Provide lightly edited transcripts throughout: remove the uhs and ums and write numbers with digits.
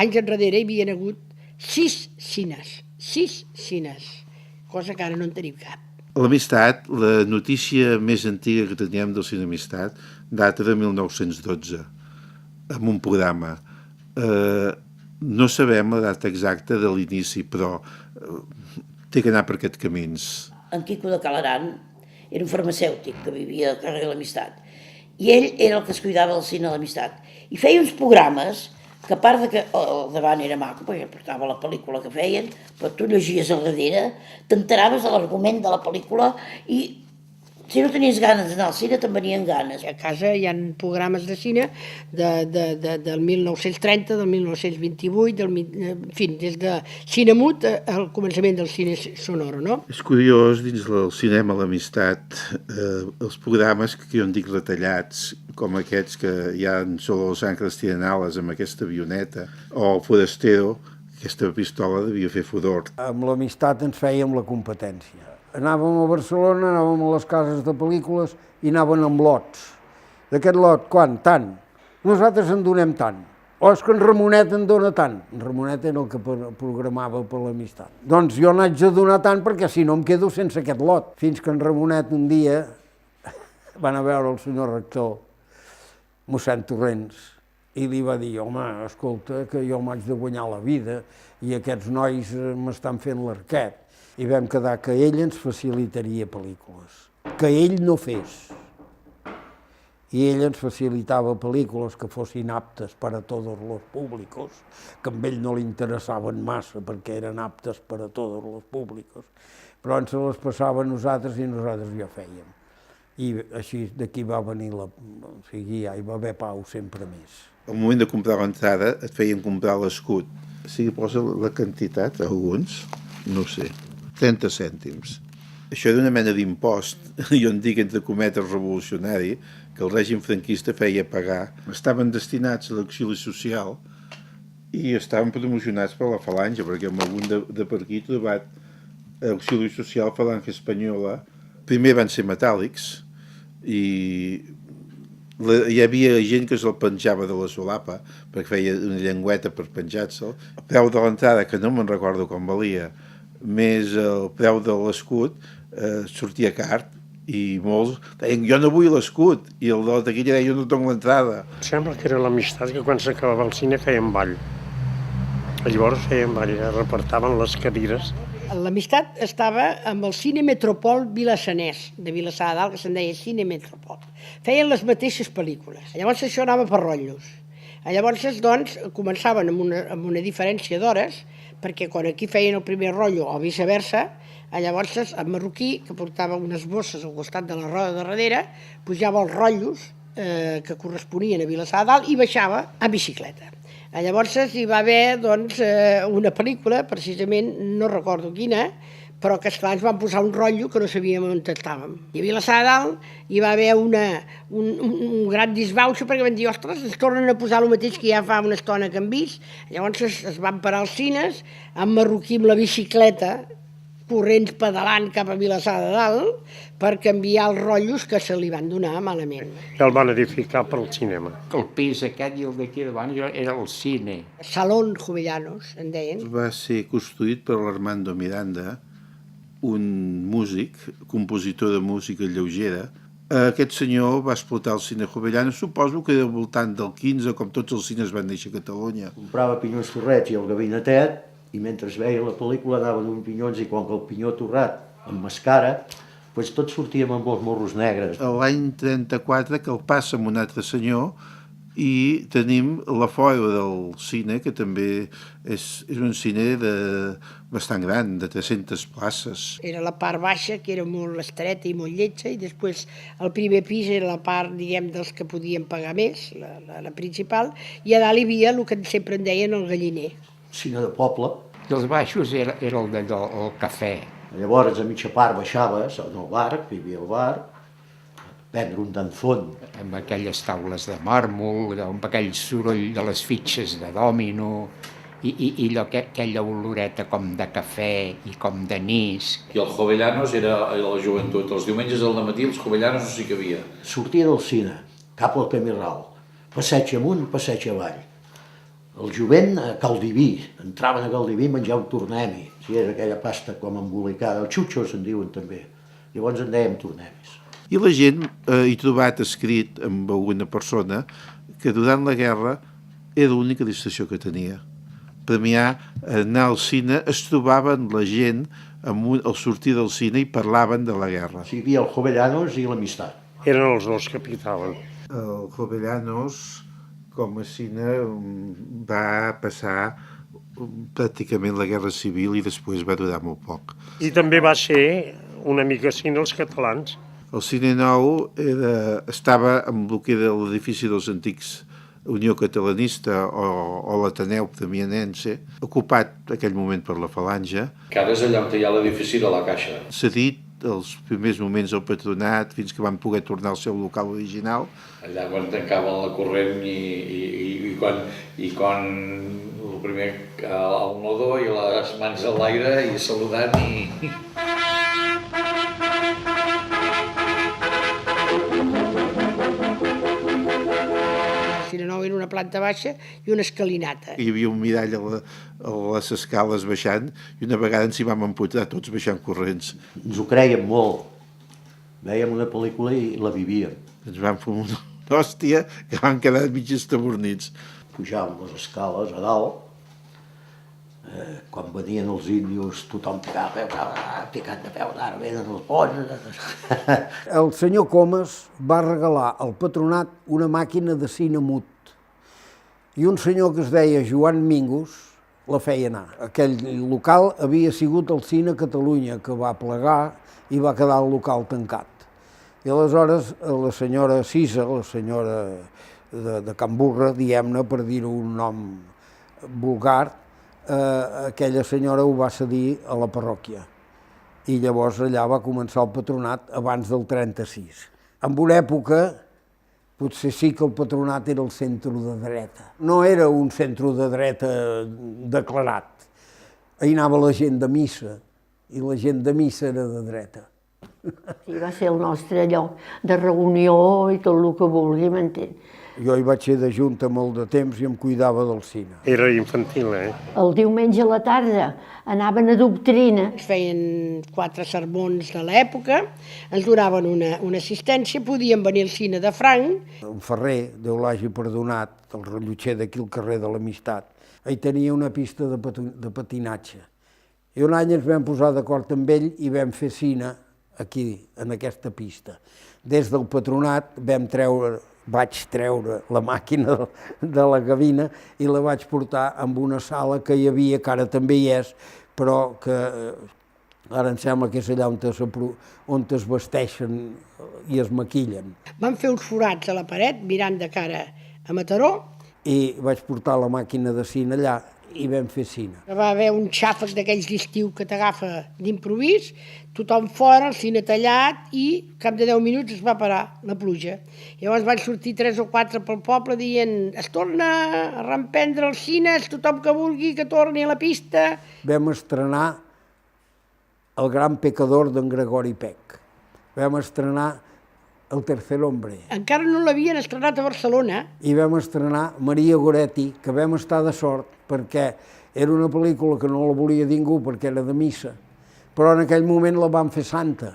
anys enrere hi havia hagut 6 cines, cosa que ara no en tenim cap. L'Amistat, la notícia més antiga que teníem del Cine Amistat, data de 1912, amb un programa. No sabem la data exacta de l'inici, però té que anar per aquests camins. En Quico de Calaran era un farmacèutic que vivia al carrer de l'Amistat, i ell era el que es cuidava del cine de l'Amistat. I feia uns programes que a part de que al davant era maco, perquè portava la pel·lícula que feien, però tu llegies al darrere, t'enteraves de l'argument de la pel·lícula i si no tenies ganes d'anar al cine, te'n venien ganes. A casa hi ha programes de cine del 1930, del 1928, en fi, des de cine mut al començament del cine sonoro, no? És curiós, dins del cinema l'Amistat, els programes que jo en dic retallats, com aquests que hi ha en Solo los Ángeles tienen alas amb aquesta avioneta, o Forastero, aquesta pistola devia fer furor. Amb l'Amistat ens fèiem la competència. Anàvem a Barcelona, anàvem a les cases de pel·lícules i anàvem amb lots. D'aquest lot, quan? Tant. Nosaltres en donem tant. O és que en Ramonet en dona tant. En Ramonet era el que programava per l'Amistat. Doncs jo n'haig de donar tant perquè si no em quedo sense aquest lot. Fins que en Ramonet un dia van a veure el senyor rector, mossèn Torrents, i li va dir, home, escolta, que jo m'haig de guanyar la vida i aquests nois m'estan fent l'arquet. I vam quedar que ell ens facilitaria pel·lícules, que ell no fes. I ell ens facilitava pel·lícules que fossin aptes per a tots els públics, que a ell no li interessaven massa perquè eren aptes per a tots els públics, però ens les passava a nosaltres i nosaltres ja fèiem. I així d'aquí va venir o sigui, ja hi va haver pau sempre més. Al moment de comprar l'entrada et feien comprar l'escut. Si posa la quantitat, alguns, no ho sé, 30 cèntims. Això era una mena d'impost, jo en dic entre cometes revolucionari, que el règim franquista feia pagar. Estaven destinats a l'auxili social i estaven promocionats per la Falange, perquè amb algun de per aquí trobat auxili social Falange Espanyola. Primer van ser metàl·lics i hi havia gent que se'l penjava de la solapa perquè feia una llengüeta per penjar-se'l. El preu de l'entrada, que no me'n recordo com valia, més el preu de l'escut, sortia car i molts deien, jo no vull l'escut, i el de la taquilla deia, jo no dono l'entrada. Sembla que era l'Amistat que quan s'acabava el cine feien ball. Llavors feien ball, repartaven les cadires. L'Amistat estava amb el Cine Metropol Vilassanès, de Vilassar de Dalt, que se'n deia Cine Metropol. Feien les mateixes pel·lícules. Llavors això anava per rotllos. Llavors, doncs, començaven amb una diferència d'hores, perquè quan aquí feien el primer rotllo o viceversa, llavors el marroquí, que portava unes bosses al costat de la roda de darrere, pujava els rotllos que corresponien a Vilassar de Dalt i baixava a bicicleta. Llavors hi va haver doncs, una pel·lícula, precisament, no recordo quina, però que esclar ens van posar un rotllo que no sabíem on estàvem. I a Vilassar de Dalt hi va haver un gran disbauxa perquè van dir, ostres, ens tornen a posar el mateix que ja fa una estona que hem vist. Llavors es van parar als cines, en marroquí amb la bicicleta, corrents pedalant cap a Vilassar de Dalt per canviar els rotllos que se li van donar malament. I el van edificar per al cinema. El pis aquest i el d'aquí davant era el cine. Salón Jovellanos, en deien. Va ser construït per l'Armando Miranda, un músic, compositor de música lleugera. Aquest senyor va explotar el cine Jovellanos, suposo que al voltant del 15, com tots els cines van néixer a Catalunya. Comprava pinyons torrets i el gabinetet, i mentre es veia la pel·lícula anaven uns pinyons i quan el pinyó torrat amb mascara, doncs tots sortíem amb els morros negres. L'any 34 que el passa amb un altre senyor i tenim l'afora del cine, que també és un cine bastant gran, de 300 places. Era la part baixa, que era molt estreta i molt lletja, i després el primer pis era la part, diguem, dels que podien pagar més, la principal, i a dalt hi havia el que sempre en deien el galliner. Cine de poble. I els baixos era el cafè. Llavors, a mitja part baixaves en el bar, hi havia el bar, prendre un danzón. Amb aquelles taules de màrmol, amb aquell soroll de les fitxes de dòmino, i aquella oloreta com de cafè i com d'anís. I el Jovellanos era la joventut. Els diumenges al matí els Jovellanos no s'hi cabia. Sortia del cine, cap al camí ral, passeig amunt, passeig avall. El jovent a Caldiví, entraven a Caldiví a menjar un tornemi, si era aquella pasta com embolicada, el xutxo se'n diuen també, llavors en dèiem tornemis. I la gent he trobat escrit amb alguna persona que durant la guerra era l'única distracció que tenia. Premiar, anar al cine, es trobaven la gent al sortir del cine i parlaven de la guerra. O sigui, hi havia el Jovellanos i l'Amistat. Eren els dos que pitaven. El Jovellanos, com a cine, va passar pràcticament la Guerra Civil i després va durar molt poc. I també va ser una mica cine els catalans. El Cine Nou estava en el que era l'edifici dels antics Unió Catalanista o l'Ateneu Premianense, ocupat aquell moment per la Falange. Que ara és allà on hi ha l'edifici de la Caixa. Cedit els primers moments al Patronat fins que van poder tornar al seu local original. Allà quan tancaven la corrent i quan el primer al nodo i les mans a l'aire i saludant i... El Cine Nou era una planta baixa i una escalinata. Hi havia un mirall a les escales baixant i una vegada ens hi vam emputar tots baixant corrents. Ens ho creiem molt. Vèiem una pel·lícula i la vivíem. Ens vam fer una hòstia que van quedar mig estabornits. Pujàvem les escales a dalt. Quan venien els índios tothom picant de peu, ara venen els bons. El senyor Comas va regalar al Patronat una màquina de cine mut i un senyor que es deia Joan Mingus la feia anar. Aquell local havia sigut el Cine Catalunya, que va plegar i va quedar el local tancat. I aleshores la senyora Cisa, la senyora de Can Burra, diguem-ne, per dir-ho un nom vulgar, aquella senyora ho va cedir a la parròquia i llavors allà va començar el Patronat abans del 36. En una època potser sí que el Patronat era el centre de dreta. No era un centre de dreta declarat. Hi anava la gent de missa i la gent de missa era de dreta. Sí, va ser el nostre lloc de reunió i tot el que vulgui, m'entén. Jo hi vaig ser de junta molt de temps i em cuidava del cine. Era infantil, El diumenge a la tarda anaven a doctrina. Ens feien 4 sermons de l'època, ens donaven una assistència, podien venir al cine de franc. En Ferrer, Déu l'hagi perdonat, el rellotger d'aquí al carrer de l'Amistat, ell tenia una pista de patinatge. I un any ens vam posar d'acord amb ell i vam fer cine aquí, en aquesta pista. Des del Patronat vaig treure la màquina de la cabina i la vaig portar en una sala que hi havia, que ara també hi és, però que ara em sembla que és allà on es vesteixen i es maquillen. Vam fer uns forats a la paret mirant de cara a Mataró. I vaig portar la màquina de cine allà i vam fer cine. Va haver un xàfec d'aquells d'estiu que t'agafa d'improvís, tothom fora, el cine tallat i cap de 10 minuts es va parar la pluja. Llavors van sortir 3 o 4 pel poble dient es torna a reemprendre els cines, tothom que vulgui que torni a la pista. Vam estrenar El gran pecador d'en Gregori Peck. Vam estrenar El tercer hombre. Encara no l'havien estrenat a Barcelona. I vam estrenar Maria Goretti, que vam estar de sort perquè era una pel·lícula que no la volia ningú perquè era de missa, però en aquell moment la van fer santa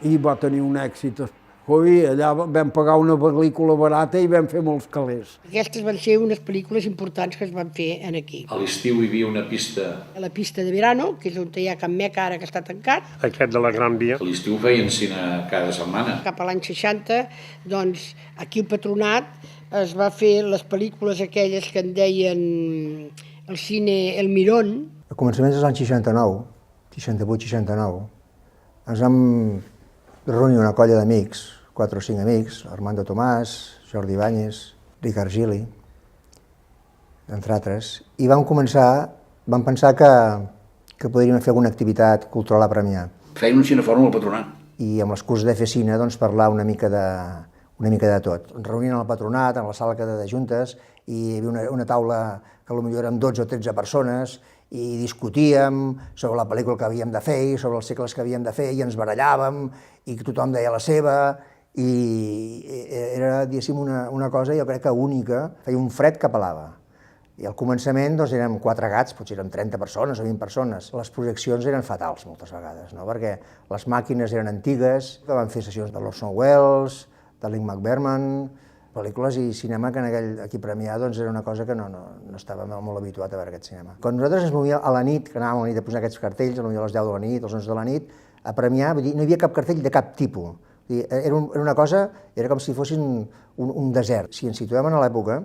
i va tenir un èxit. Ui, allà vam pagar una pel·lícula barata i vam fer molts calés. Aquestes van ser unes pel·lícules importants que es van fer aquí. A l'estiu hi havia una pista... A la pista de Verano, que és on hi ha Can Meca ara que està tancat. Aquest de la Gran Via. A l'estiu feien cine cada setmana. Cap a l'any 60, doncs, aquí al Patronat es va fer les pel·lícules aquelles que en deien el cine El Mirón. A començaments dels anys 69, 68-69, ens vam reunir una colla d'amics, 4 o 5 amics, Armando Tomàs, Jordi Ibáñez, Ricard Gili, entre altres, i vam pensar que podríem fer alguna activitat cultural a Premià. Feien un cinefòrum al Patronat. I amb l'excusa de fer cine, doncs, parlar una mica de tot. Ens reunien al Patronat, en la sala de juntes, i hi havia una taula que potser érem 12 o 13 persones, i discutíem sobre la pel·lícula que havíem de fer, sobre els segles que havíem de fer, i ens barallàvem, i tothom deia la seva, i era, diguéssim, una cosa, jo crec que única, feia un fred que pelava. I al començament doncs, érem 4 gats, potser érem 30 persones o 20 persones. Les projeccions eren fatals moltes vegades, no? Perquè les màquines eren antigues, vam fer sessions de l'Orson Welles, de l'Ingmar Bergman, pel·lícules i cinema que aquí Premià doncs, era una cosa que no estava molt habituat a veure aquest cinema. Quan nosaltres ens movíem a la nit, que anàvem a la nit a posar aquests cartells, a les 10 de la nit, a les 11 de la nit, a Premià, vull dir, no hi havia cap cartell de cap tipus. Era una cosa, era com si fossin un desert. Si ens situem a l'època,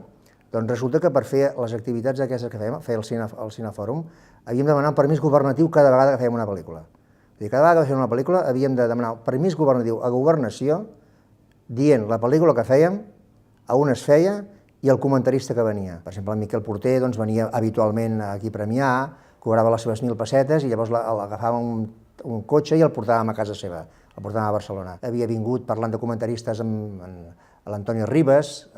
doncs resulta que per fer les activitats aquestes que fèiem, fer el Cinefòrum, havíem de demanar un permís governatiu cada vegada que fèiem una pel·lícula. Cada vegada que fèiem una pel·lícula havíem de demanar permís governatiu a Governació dient la pel·lícula que fèiem, a on es feia i el comentarista que venia. Per exemple, el Miquel Porter venia habitualment aquí a Premià, cobrava les seves 1.000 pessetes i llavors l'agafàvem un cotxe i el portàvem a casa seva, el portàvem a Barcelona. Havia vingut parlant de comentaristes amb l'Antonio Ribas,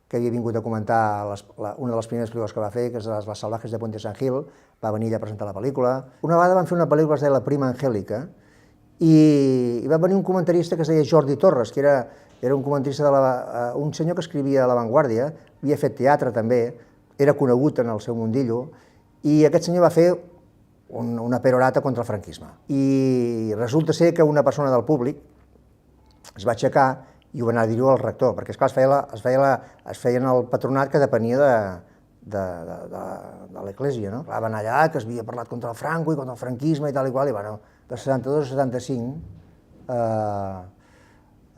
que havia vingut a comentar una de les primeres pel·lícules que va fer, que és Les salvajes de Puente San Gil, va venir a presentar la pel·lícula. Una vegada van fer una pel·lícula que es deia La prima Angélica, i va venir un comentarista que es deia Jordi Torres, que era un comentarista un senyor que escrivia a La Vanguardia, havia fet teatre també, era conegut en el seu mundillo, i aquest senyor va fer una perorata contra el franquisme. I resulta ser que una persona del públic es va aixecar i ho va anar a dir-ho al rector, perquè esclar, es feien el patronat que depenia de l'Església, no? Va anar allà, que es havia parlat contra el Franco i contra el franquisme i tal i qual, i bueno, de 72 a 75,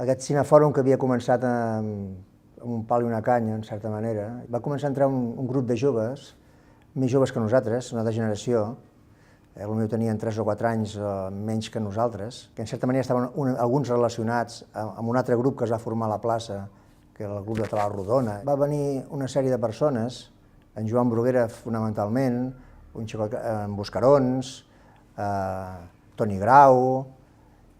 aquest cinefòrum que havia començat amb un pal i una canya, en certa manera, va començar a entrar un grup de joves, més joves que nosaltres, una altra generació, potser tenien 3 o 4 anys menys que nosaltres, que en certa manera estaven alguns relacionats amb un altre grup que es va formar a la plaça, que era el grup de Talau Rodona. Va venir una sèrie de persones, en Joan Bruguera fonamentalment, un xicot en Buscarons, Toni Grau,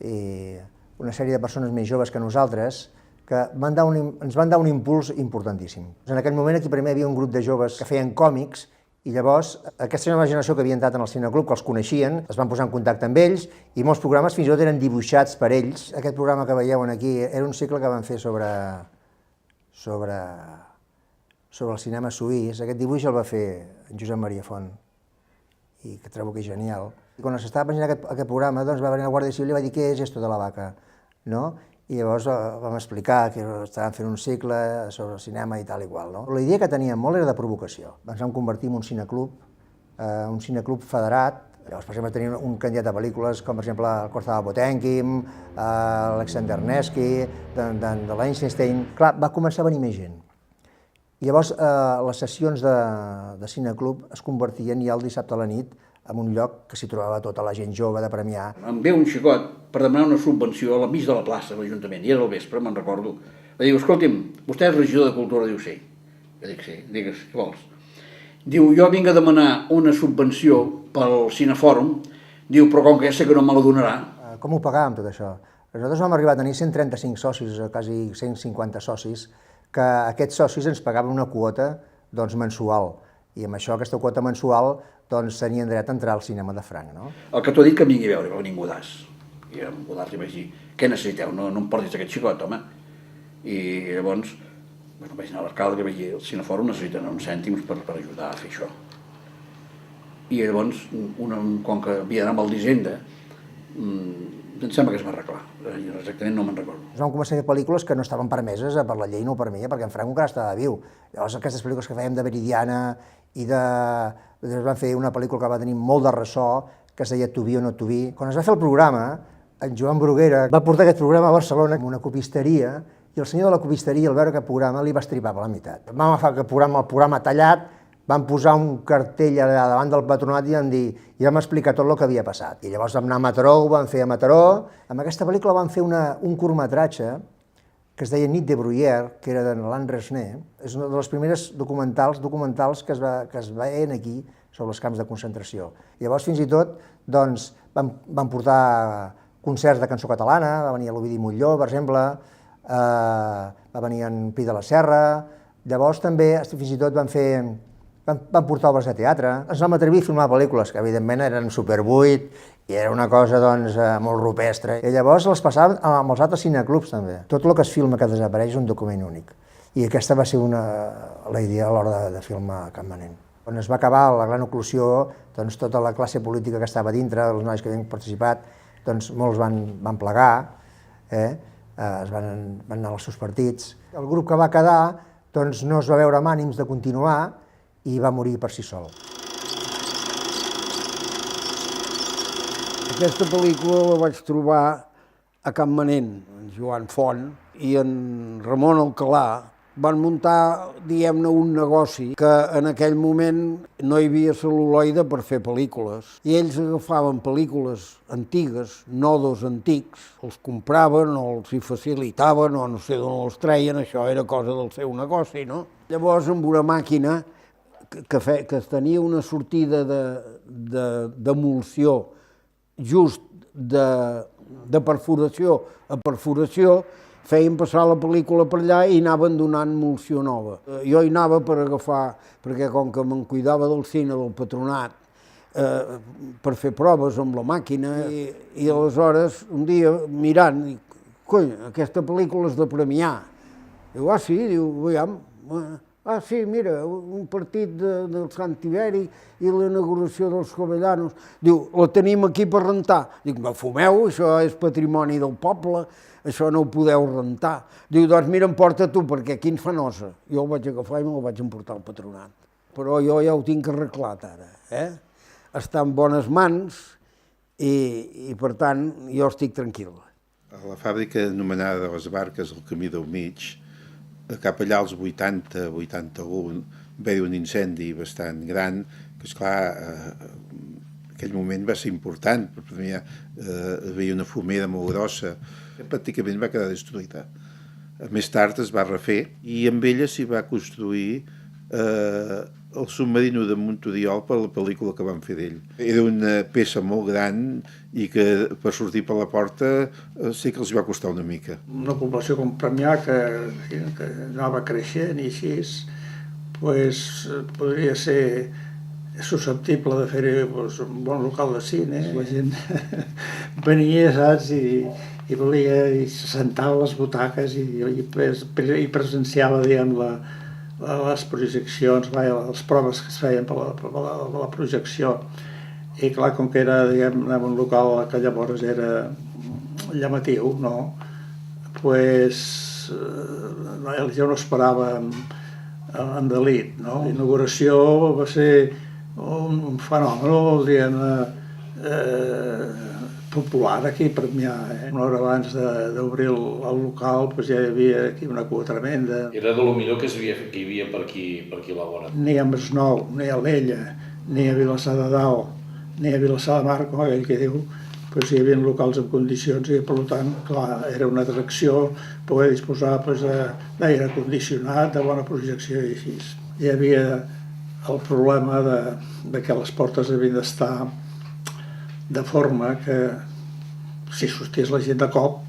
i una sèrie de persones més joves que nosaltres, que ens van dar un impuls importantíssim. En aquell moment aquí primer hi havia un grup de joves que feien còmics, i llavors aquesta nova generació que havia entrat en el cineclub, que els coneixien, es van posar en contacte amb ells, i molts programes fins i tot eren dibuixats per ells. Aquest programa que veieu aquí era un cicle que van fer sobre el cinema suís. Aquest dibuix el va fer en Josep Maria Font, i que trobo que és genial. I quan s'estava penjant aquest programa, doncs va venir la Guàrdia Civil i va dir què és esto de la vaca, no? I llavors vam explicar que estàvem fent un cicle sobre el cinema i tal i qual, no? La idea que teníem molt era de provocació. Ens vam convertir en un cineclub federat. Llavors, per exemple, teníem un candidat a pel·lícules com, per exemple, el Kortava Potemkin, Alexander Nevsky, de l'Einstein. Clar, va començar a venir més gent. I llavors, les sessions de cineclub es convertien ja el dissabte a la nit en un lloc que s'hi trobava tota la gent jove de Premià. Em ve un xicot per demanar una subvenció a l'enmig de la plaça de l'Ajuntament, i era al vespre, me'n recordo. Va dir, escolti'm, vostè és regidor de Cultura? Diu, sí. Jo dic, sí, digues, què vols? Diu, jo vinc a demanar una subvenció pel Cinefòrum, diu, però com que ja sé que no me la donarà. Com ho pagàvem tot això? Nosaltres vam arribar a tenir 135 socis, quasi 150 socis, que aquests socis ens pagaven una quota mensual, i amb això, aquesta quota mensual, tenien dret a entrar al cinema de franc, no? El que t'ho dit que em vingui a veure, va venir en Godàs. I en Godàs li vaig dir, què necessiteu? No em portis aquest xicot, home. I llavors, vaig anar a l'alcalde, que vaig dir, el Cinefòrum necessiten uns cèntims per ajudar a fer això. I llavors, com que havia d'anar amb el d'Hisenda, em sembla que es va arreglar. Exactament no me'n recordo. Vam començar a fer pel·lícules que no estaven permeses per la llei, no ho permetia, perquè en Franco encara estava viu. Llavors, aquestes pel·lícules que fèiem de Veridiana i vam fer una pel·lícula que va tenir molt de ressò, que es deia To Be o Not To Be. Quan es va fer el programa, en Joan Bruguera va portar aquest programa a Barcelona amb una copisteria, i el senyor de la copisteria, al veure aquest programa, li va estripar per la meitat. Vam agafar el programa tallat, vam posar un cartell allà davant del patronat i vam explicar tot el que havia passat. I llavors vam anar a Mataró, ho vam fer a Mataró. Amb aquesta pel·lícula vam fer un curtmetratge que es deia Nit de Bruyère, que era de l'Anne Resnais. És una de les primeres documentals que es veien aquí sobre els camps de concentració. I llavors, fins i tot, vam portar concerts de cançó catalana, va venir l'Ovidi Montllor, per exemple, va venir en Pi de la Serra. Llavors també, fins i tot, vam portar obres de teatre. Ens vam atrevir a filmar pel·lícules que, evidentment, eren Super 8 i era una cosa, molt rupestre. I llavors les passàvem amb els altres cineclubs, també. Tot el que es filma que desapareix és un document únic. I aquesta va ser la idea a l'hora de filmar Campmanent. Quan es va acabar la gran oclusió, doncs tota la classe política que estava dintre, els nois que havien participat, doncs molts van plegar, van anar als seus partits. El grup que va quedar doncs no es va veure amb ànims de continuar i va morir per si sol. Aquesta pel·lícula la vaig trobar a Campmanent, en Joan Font i en Ramon Alcalà. Van muntar, diguem-ne, un negoci que en aquell moment no hi havia cel·luloide per fer pel·lícules. I ells agafaven pel·lícules antigues, nodos antics, els compraven o els hi facilitaven o no sé d'on els treien, això era cosa del seu negoci, no? Llavors, amb una màquina que tenia una sortida d'emulsió just de perforació a perforació, feien passar la pel·lícula per allà i anaven donant emulsió nova. Jo hi anava per agafar, perquè com que me'n cuidava del cine, del patronat, per fer proves amb la màquina, i aleshores, un dia, mirant, dic, cony, aquesta pel·lícula és de premiar. Diu, sí, diu, veiem. Sí, mira, un partit del Sant Tiberi i l'inauguració dels Jovellanos. Diu, la tenim aquí per rentar. Dic, no fumeu, això és patrimoni del poble, això no ho podeu rentar. Diu, doncs mira, em porta tu, perquè aquí ens fa nosa. Jo el vaig agafar i me'l vaig emportar al patronat. Però jo ja ho tinc arreglat ara, Està en bones mans i per tant, jo estic tranquil. A la fàbrica anomenada de les Barques, al Camí del Mig, cap allà als 80-81, va haver un incendi bastant gran, que esclar, en aquell moment va ser important, perquè hi havia una fumera molt grossa, que pràcticament va quedar destruïda. Més tard es va refer i amb ella s'hi va construir el submarino de Monturiol per la pel·lícula que van fer d'ell. Era una peça molt gran i que per sortir per la porta sí que els va costar una mica. Una població com Premià que anava creixent i així, podria ser susceptible de fer un bon local de cine. La gent venia, saps, i volia, i se sentava a les butaques i presenciava, diguem, les projeccions, les proves que es feien per la projecció. I clar, com que era, diguem, un local que llavors era llamatiu, no? La gent ho esperava amb delit, no? L'inauguració va ser un fenomen, diguem, popular aquí a Premià. Una hora abans d'obrir el local ja hi havia aquí una cua tremenda. Era de lo millor que hi havia per aquí a la vora. Ni a Masnou, ni a Alella, ni a Vilassar de Dalt, ni a Vilassar de Mar, com aquell que diu, hi havia locals en condicions i, per tant, clar, era una atracció poder disposar d'aire condicionat, de bona projecció i així. Hi havia el problema que les portes havien d'estar de forma que si sortís la gent de cop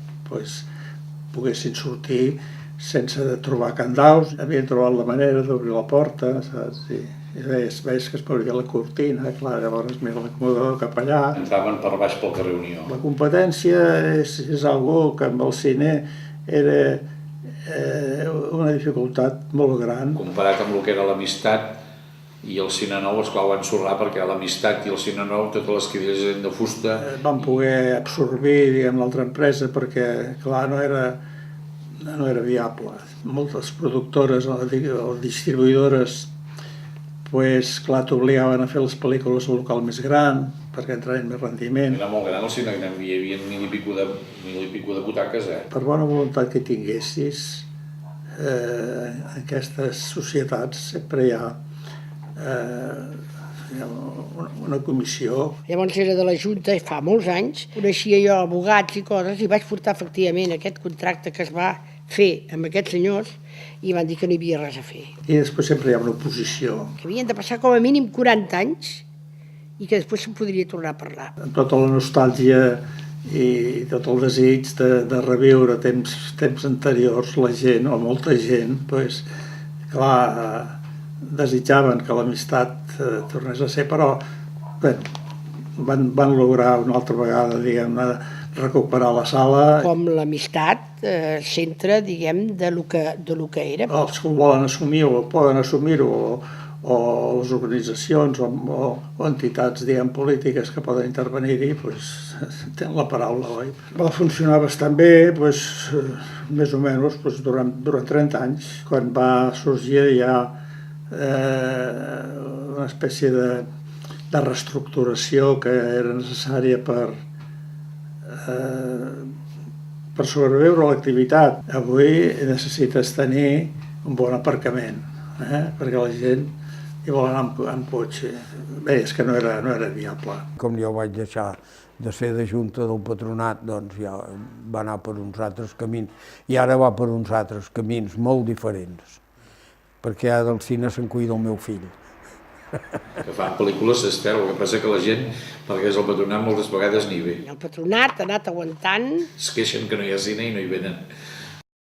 poguessin sortir sense trobar candaus. Havien trobat la manera d'obrir la porta, saps? I veies que es movia la cortina, clar, llavors mira l'acomodador cap allà. Entraven per baix pel carrer Unió. La competència és algo que amb el cine era una dificultat molt gran. Comparat amb el que era l'Amistat i el Cine Nou, esclar, ho van ensorrar perquè l'Amistat i el Cine Nou, totes les cadires eren de fusta. Van poder absorbir, diguem, l'altra empresa perquè, clar, no era viable. Moltes productores o distribuïdores, clar, t'obligaven a fer les pel·lícules a un local més gran perquè entraven més rendiment. Era molt gran el Cine, hi havia mil i pico de butaques, Per bona voluntat que tinguessis, en aquestes societats sempre hi ha una comissió. Llavors era de la Junta i fa molts anys. Coneixia jo abogats i coses i vaig portar efectivament aquest contracte que es va fer amb aquests senyors i van dir que no hi havia res a fer. I després sempre hi ha una oposició. Que havien de passar com a mínim 40 anys i que després se'n podria tornar a parlar. Amb tota la nostàlgia i tot el desig de reviure temps anteriors, la gent, o molta gent, clar, desitjaven que l'amistat tornés a ser, però van lograr una altra vegada, diguem-ne, recuperar la sala. Com l'amistat, centre, diguem, de lo que era. Els que ho volen assumir o poden assumir-ho, o les organitzacions o entitats, diguem, polítiques que poden intervenir-hi, doncs, tenen la paraula, oi? Va funcionar bastant bé, doncs, més o menys, doncs, durant 30 anys, quan va sorgir ja una espècie de reestructuració que era necessària per sobreviure a l'activitat. Avui necessites tenir un bon aparcament, perquè la gent hi vol anar amb cotxe. Bé, és que no era viable. Com jo vaig deixar de ser de junta del patronat, doncs ja va anar per uns altres camins, i ara va per uns altres camins molt diferents, perquè ara del cine se'n cuida el meu fill. Que fan pel·lícules d'Estel, el que passa que la gent, perquè és el patronat, moltes vegades ni ve. El patronat ha anat aguantant. Es queixen que no hi ha cine i no hi venen.